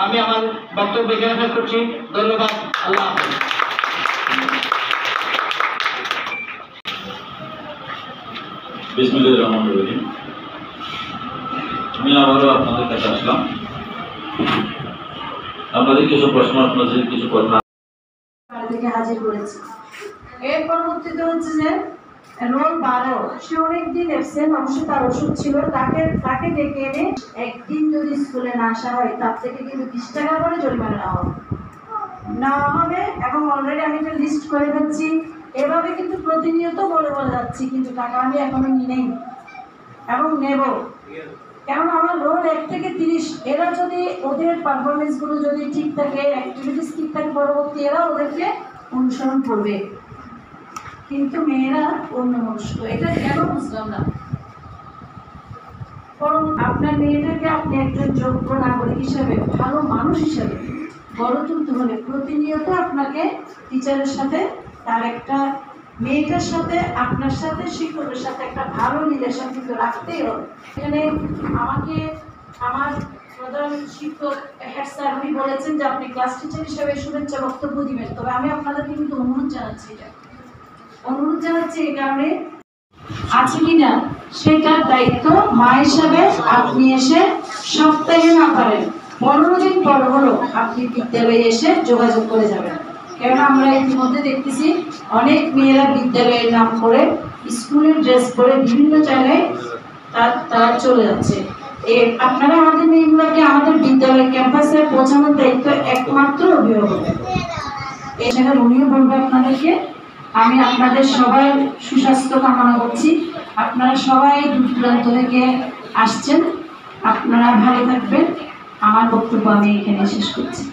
আমি আমার বক্তব্য এখানে শেষ করছি। ধন্যবাদ। আল্লাহ হাফেজ। বিসমিল্লাহির রহমানির রহিম। আমি আবারও আপনাদের কাছে আসলাম। আপনাদের কিছু প্রশ্ন, আপনাদের কিছু কথা থেকে হাজির করেছি। এর পরবর্তীতে হচ্ছে যে রোল 12, সে অনেকদিন এবসেন্ট, অবশ্যই তার ওষুধ ছিল, তাকে ডেকে এনে একদিন যদি স্কুলে না আসা হয় তার থেকে কিন্তু 30 টাকা করে জরিমানা নেওয়া হবে এবং অলরেডি আমি একটা লিস্ট করে ফেলছি। এভাবে কিন্তু প্রতিনিয়ত বলে যাচ্ছি, কিন্তু টাকা আমি এখনো নিই এবং নেব। কারণ আমার রোল 1 থেকে 30, এরা যদি ওদের পারফরমেন্সগুলো যদি ঠিক থাকে, অ্যাক্টিভিটিস ঠিক থাকে, পরবর্তী এরা ওদেরকে অনুসরণ করবে। কিন্তু মেয়েরা অন্যমনস্ক, এটা কেন বুঝলাম না। আপনার মেয়েটাকে আপনি একজন যোগ্য নাগরিক হিসাবে, ভালো মানুষ হিসাবে গড়ে তুলতে হলে প্রতিনিয়ত আপনাকে টিচারের সাথে, তার একটা মেয়েটার সাথে, আপনার সাথে, শিক্ষকের সাথে একটা ভালো রিলেশন কিন্তু রাখতেই হবে। এখানে আমাকে আমার প্রধান শিক্ষক হেড স্যার উনি বলেছেন যে আপনি ক্লাস টিচার হিসেবে শুভেচ্ছা বক্তব্য দিবেন, তবে আমি আপনাদেরকে কিন্তু অনুরোধ জানাচ্ছি এই কারণে আছে কিনা সেটার দায়িত্ব মা হিসাবে আপনি এসে সপ্তাহে না পারেন 15 দিন পর হলো আপনি বিদ্যালয়ে এসে যোগাযোগ করে যাবেন। কারণ আমরা ইতিমধ্যে দেখতেছি অনেক মেয়েরা বিদ্যালয়ের নাম করে স্কুলের ড্রেস পরে বিভিন্ন জায়গায় তারা চলে যাচ্ছে। আপনারা আমাদের মেয়েগুলোকে আমাদের বিদ্যালয় ক্যাম্পাসে পৌঁছানোর দায়িত্ব একমাত্র অভিভাবকের। এখানে উনিও বলবো আপনাদেরকে, আমি আপনাদের সবাই সুস্বাস্থ্য কামনা করছি। আপনারা সবাই দূর দূরান্ত থেকে আসছেন, আপনারা ভালো থাকবেন। আমার বক্তব্য আমি এখানে শেষ করছি।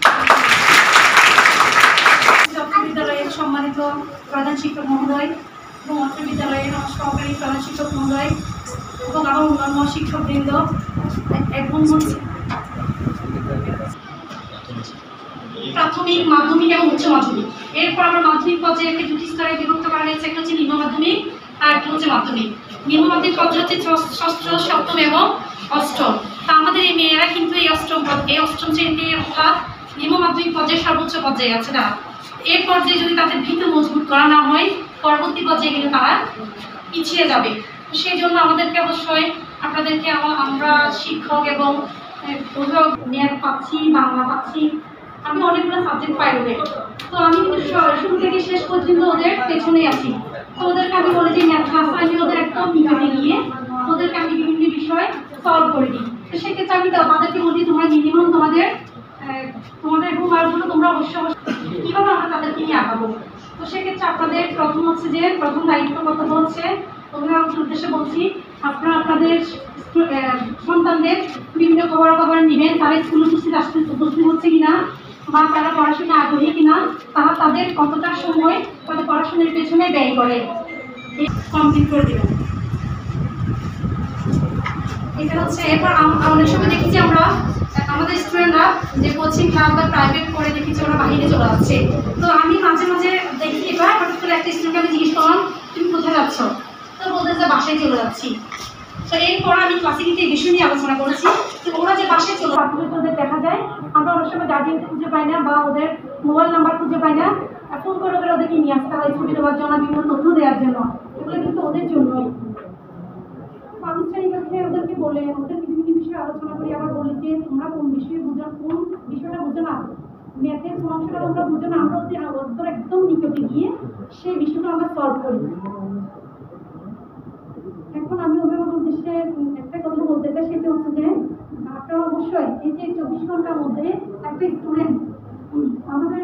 বিদ্যালয়ের সম্মানিত প্রধান শিক্ষক মহোদয় এবং অত্র বিদ্যালয়ের সহকারী প্রধান শিক্ষক মহোদয় এবং আমার অন্যান্য শিক্ষকবৃন্দ এবং প্রাথমিক, মাধ্যমিক এবং উচ্চ মাধ্যমিক, এরপর আমরা মাধ্যমিক পর্যায়ে দুটি স্তরে বিভক্ত করা হয়েছে। একটা হচ্ছে নিম্ন মাধ্যমিক আর একটা হচ্ছে মাধ্যমিক। নিম্ন মাধ্যমিক পর্যায়ে হচ্ছে 6ষ্ঠ, 7ম এবং 8ম। তা আমাদের এই মেয়েরা কিন্তু এই অষ্টম শ্রেণীতে অর্থাৎ নিম্ন মাধ্যমিক পর্যায়ে সর্বোচ্চ পর্যায়ে আছে না। এর পর্যায়ে যদি তাদের ভিত মজবুত করা না হয়, পরবর্তী পর্যায়ে কিন্তু তারা পিছিয়ে যাবে। সেই জন্য আমাদেরকে অবশ্যই আপনাদেরকে আমরা শিক্ষক এবং অভিভাবক ম্যাথ পাচ্ছি, বাংলা পাচ্ছি, আমি অনেকগুলো সাবজেক্ট পাই ওদের। তো আমি কিন্তু শুরু থেকে শেষ পর্যন্ত ওদের পেছনেই আছি। তো ওদেরকে আমি বলে যে ম্যাথ ক্লাস আমি ওদের একদম নিকটে গিয়ে ওদেরকে আমি বিভিন্ন বিষয় সলভ করে দিই। তো সেক্ষেত্রে আমি তাদেরকে বলি তোমরা মিনিমাম তোমাদের হোমওয়ার্কগুলো তোমরা অবশ্যই কীভাবে আমরা তাদেরকে নিয়ে আগাবো। তো সেক্ষেত্রে আপনাদের প্রথম দায়িত্ব কর্তব্য হচ্ছে, অভিভাবকের উদ্দেশ্যে বলছি, আপনারা আপনাদের সন্তানদের বিভিন্ন খবরাখবর নেবেন, তারা স্কুল উপস্থিত হচ্ছে কিনা বা তারা পড়াশোনা আগ্রহী কিনা, তারা তাদের কতটা সময় তাদের পড়াশোনার পেছনে ব্যয় করে কমপ্লিট করে দেবেন। এটা হচ্ছে এরপর অনেক সময় দেখেছি আমরা আমাদের স্টুডেন্টরা যে কোচিং ক্লাস বা প্রাইভেট করে দেখেছি ওরা বাইরে চলে যাচ্ছে। তো আমি মাঝে মাঝে দেখি এবার হঠাৎ করে একটা স্টুডেন্টকে আমি জিজ্ঞেস করলাম তুমি কোথায় যাচ্ছ, তো বলতে যে বাসায় চলে যাচ্ছি। তো এরপর আমি ক্লাসে কিন্তু এই বিষয় নিয়ে আলোচনা করেছি যে ওরা যে বাসায় চলে ওদের দেখা যায় আমরা অনেক সময় গার্ডিয়ানকে খুঁজে পাই না বা ওদের মোবাইল নাম্বার খুঁজে পাই না, ফোন করে ওদেরকে নিয়ে আসতে হয় ছবি দেওয়ার জন্য, বিভিন্ন তথ্য দেওয়ার জন্য। এগুলো কিন্তু ওদের জন্যই। আনুষ্ঠানিক হচ্ছে ওদেরকে বলে ওদেরকে বিভিন্ন বিষয়ে আলোচনা করি, আবার বলি যে তোমরা কোন বিষয়টা বুঝো না, ম্যাথের কোন অংশটা তোমরা বুঝো না, আমরা ওদের একদম নিকটে গিয়ে সেই বিষয়টা আমরা সলভ করি। এখন আমি অভিভাবক উদ্দেশ্যে একটা কথা বলতে চাই, সেটা হচ্ছে যে আপনারা অবশ্যই এই যে 24 ঘন্টার মধ্যে একটা স্টুডেন্ট, আমাদের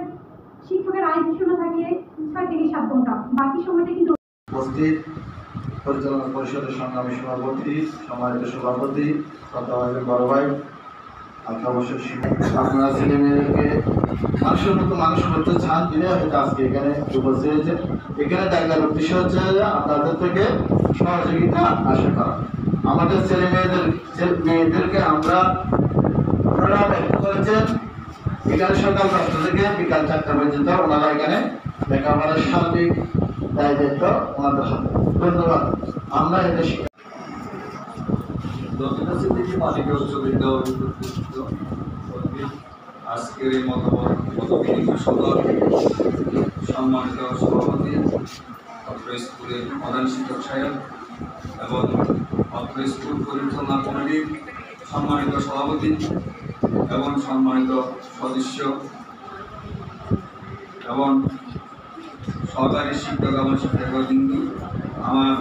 শিক্ষকের আয় ঘোষণা থাকে 6 থেকে 7 ঘন্টা, বাকি সময়টা কিন্তু উপস্থিত পরিচালনা পরিষদের সংগ্রামী সভাপতি, সম্মানিত সভাপতি, শ্রদ্ধাভাজন বড় ভাই, অবশ্যই আপনারা ছেলে মেয়েদেরকে মানুষের মতো মানুষ করতে চান দিনে হয়তো আজকে এখানে উপস্থিত হয়েছে। এখানে দেখার উদ্দেশ্য হচ্ছে আপনাদের থেকে সহযোগিতা আশা করা। আমাদের ছেলে মেয়েদেরকে আমরা আপনারা ব্যাখ্যা করেছেন এখানে সকাল 10টা থেকে বিকাল 4টা পর্যন্ত ওনারা এখানে লেখাপড়ার সার্বিক দায়িত্ব ওনাদের হাতে। ধন্যবাদ। আমরা এটা দক্ষিণা সিটি মালিকা উচ্চ বিদ্যালয় আজকের এই মতবিনিময় সভার সম্মানিত সভাপতি, অত্র স্কুলের প্রধান শিক্ষক সাহেব এবং অত্র স্কুল পরিচালনা কমিটির সম্মানিত সভাপতি এবং সম্মানিত সদস্য এবং সহকারী শিক্ষক এবং শিক্ষকবৃন্দ, আমার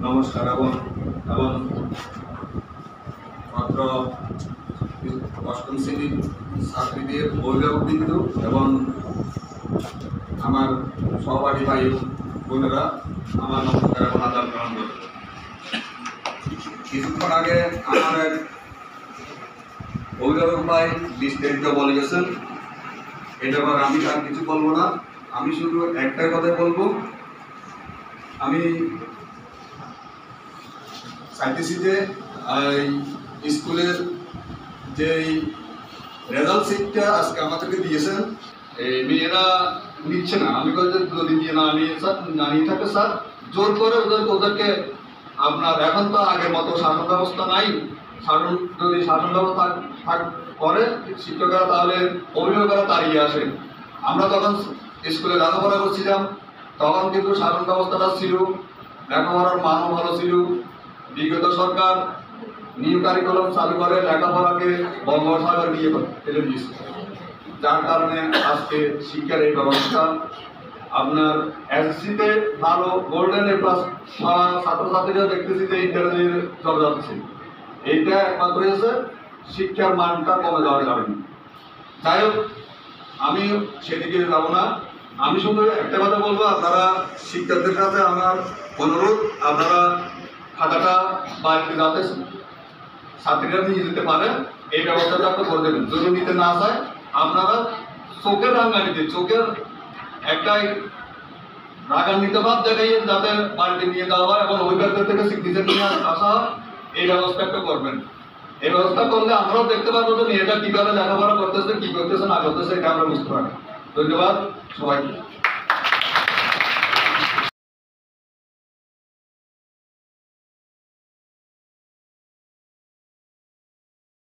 নমস্কার এবং মাত্র অষ্টম শ্রেণীর ছাত্রীদের অভিভাবকবৃন্দ এবং আমার সহপাঠী ভাই বোনেরা, আমার নমস্কার এবং আদাব গ্রহণ করব। কিছুক্ষণ আগে আমার এক অভিভাবক ভাই বিস্তারিত বলে গেছেন, এটা আবার আমি আর কিছু বলবো না। আমি শুধু একটাই কথাই বলবো, আমি চাইতেছি যে এই স্কুলের যে রেজাল্ট শিটটা আজকে আমাদেরকে দিয়েছেন, এই মেয়েরা নিচ্ছে না। আমি বলছি যদি নিয়ে না নিয়ে থাকে স্যার, জোর করে ওদেরকে আপনার এখন তো আগের মতো শাসন ব্যবস্থা নাই, যদি শাসন ব্যবস্থা করে শিক্ষকরা তাহলে অভিভাবকরা তাড়িয়ে আসে। আমরা তখন স্কুলে লেখাপড়া করছিলাম, তখন কিন্তু শাসন ব্যবস্থাটা ছিল, লেখাপড়ার মানও ভালো ছিল। বিগত সরকার নিউ কারিকুলাম চালু করে লেখাপড়াকে বঙ্গোপসাগর নিয়ে ফেলে দিয়েছে, যার কারণে আজকে শিক্ষার এই ব্যবস্থা আপনার এসএসসিতে ভালো গোল্ডেন এ প্লাস ছাত্রছাত্রীরা দেখতেছি যে ইন্টারভিউ চলে যাচ্ছে। এইটা একমাত্র হয়েছে শিক্ষার মানটা কমে যাওয়ার কারণে। যাই হোক, আমি সেদিকে যাব না। আমি শুধু একটা কথা বলবো, আপনারা শিক্ষকদের কাছে আমার অনুরোধ, আপনারা খাতাটা বাড়িতে যাতে ছাত্রীরা নিয়ে যেতে পারে এই ব্যবস্থাটা আপনি করে দেবেন। যদি নিতে না চায় আপনারা চোখের রাঙ্গানিতে, চোখের একটাই রাগান্বিত ভাব দেখাইয়ে যাতে বাড়িতে নিয়ে যাওয়া হয় এবং অভিভাবকদের থেকে সিগনেচার নিয়ে আসা হয়, এই ব্যবস্থা একটা করবেন। এই ব্যবস্থা করলে আমরাও দেখতে পারবো যে মেয়েটা কীভাবে লেখাপড়া করতেছে, কী করতেছে না করতেছে, এটা আমরা বুঝতে পারি। ধন্যবাদ সবাইকে।